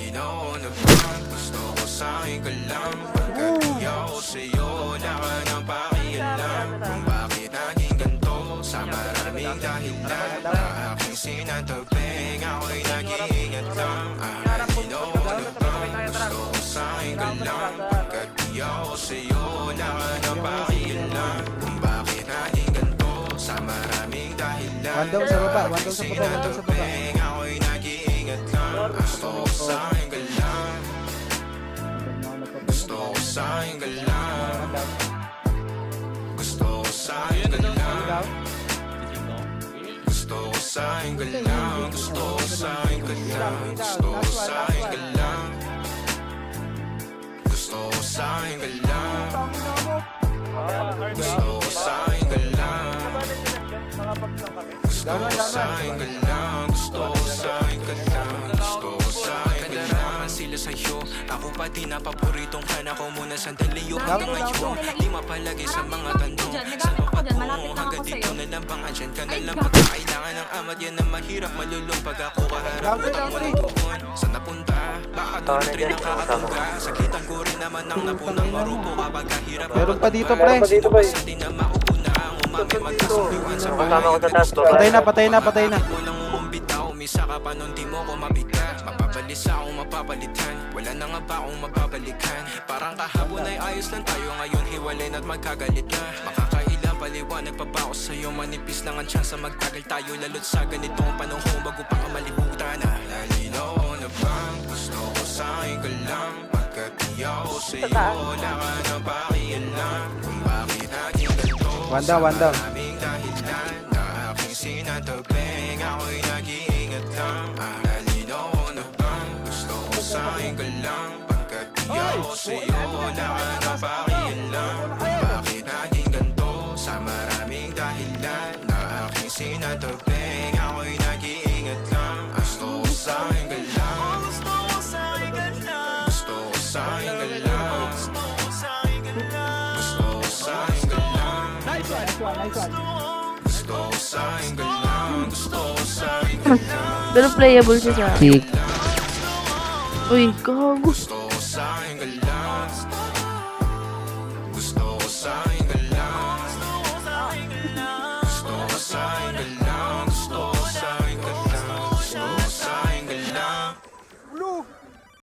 Nalinaw na ba? Gusto ko sa'yo ka lang. Pagkat di ako sa'yo, wala ka nang pakialam. Kung bakit naging ganito, sa maraming dahilan na aking sinataping, ako'y nag-iingat lang. Nalinaw na ba? Gusto ko sa'yo ka lang. Pagkat di ako sa'yo, wala ka nang pakialam. Kung bakit naging ganito, sa maraming dahilan. One down sa baba, one down sa baba, one down sa baba. Ako'y nag-iingat lang. Gusto ko sa'yo ka lang. Gusto ko sa'yo ka lang. Gusto ko sa'yo ka lang. Gusto ko sa'yo ka lang. Gusto ko sa'yo ka lang. Gusto ko sa'yo ka lang. Gusto ko sa'yo ka lang. Gusto ko sa'yo ka lang. Gusto ko sa'yo ka lang. Gusto ko sa'yo ka lang. Gusto ko sa'yo ka lang. Sila sa'yo, ako pati na paboritong ka na ko muna sandali yung hanggang ngayon. Di mapalagi sa mga tanong. Sa lupa ko, hanggang dito na lang bang andyan ka na lang. Pagkakailangan ng amat yan na mahirap malulong. Pag ako kaharap, utang mo na doon. Saan napunta? Baka doon rin ang kakatungga. Sakitan ko rin naman ang napunang marupo. Kapag kahirap, Meron pa dito, pre. sino ba sa atin na maupuna? Ang umami magkasunduan sa bahay. Patay na, patay na, patay na. Walang umumbitaw, umisa ka pa nun di mo ko mabigat. Mapapalis akong mapapalitan, wala na nga ba akong mapapalikan. Parang kahapon ay ayos lang tayo, ngayon hiwalay na't magkagalit na. Makakailang paliwanag pa ba ako sa'yo, manipis lang ang tsansa magtagal tayo. Lalo't sa ganitong panahon bago pa ka malibutan. Nalinaw na bang gusto ko sa'yo ka lang. Pagkat di ako sa'yo, wala ka na pakialam. Kung bakit naging ganito, One down, one down. maraming dahilan na aking sinataping, ako'y nag-iingat lang. Nalinaw na bang gusto ko sa'yo ka lang. Pagkat di ako sa'yo, wala ka na pakialam. Kung bakit naging ganito, sa maraming dahilan na aking sinataping, ako'y nag-iingat lang. Gusto ko sa'yo ka lang. Gusto ko sa'yo ka lang. Gusto ko sa'yo ka lang. Gusto ko sa'yo ka lang. Gusto ko sa'yo ka lang. Nice one, nice one, nice one. Gusto ko sa'yo ka lang. Gusto ko sa'yo ka lang. Pero playable siya sa... Sick. Uy, gago. Gusto ko sa'yo ka lang.